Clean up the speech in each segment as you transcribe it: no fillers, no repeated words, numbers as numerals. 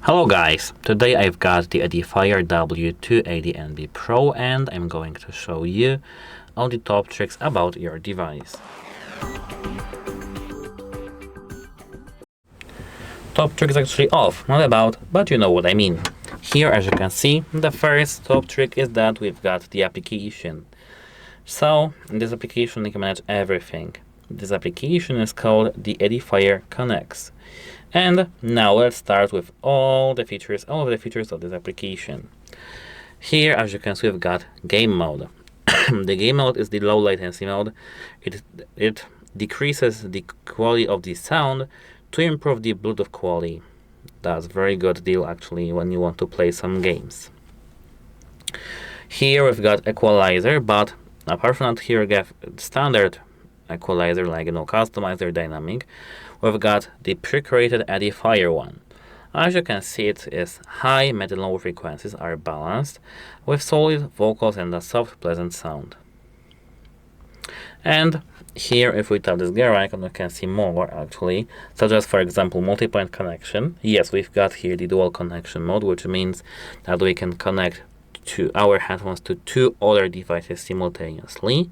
Hello guys, today I've got the EDIFIER W280NB Pro and I'm going to show you all the top tricks about your device. Top trick is actually off, not about, but you know what I mean. Here, as you can see, the first top trick is that we've got the application. So, in this application you can manage everything. This application is called the EDIFIER Connect. And now let's start with all of the features of this application. Here, as you can see, we've got game mode. The game mode is the low latency mode. It decreases the quality of the sound to improve the Bluetooth quality. That's a very good deal actually when you want to play some games. Here we've got equalizer, but apart from that, here we have standard equalizer, like customizer dynamic. We've got the pre-created EDIFIER one. As you can see, it is high, mid and low frequencies are balanced with solid vocals and a soft, pleasant sound. And here, if we tap this gear icon, we can see more actually, such as, for example, multipoint connection. Yes, we've got here the dual connection mode, which means that we can connect to our headphones to two other devices simultaneously.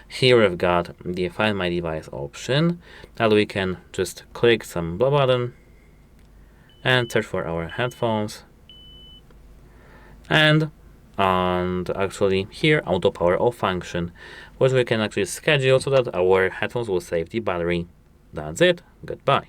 Here we've got the Find My Device option, that we can just click some blue button and search for our headphones. And actually here, auto power off function, which we can actually schedule so that our headphones will save the battery. That's it. Goodbye.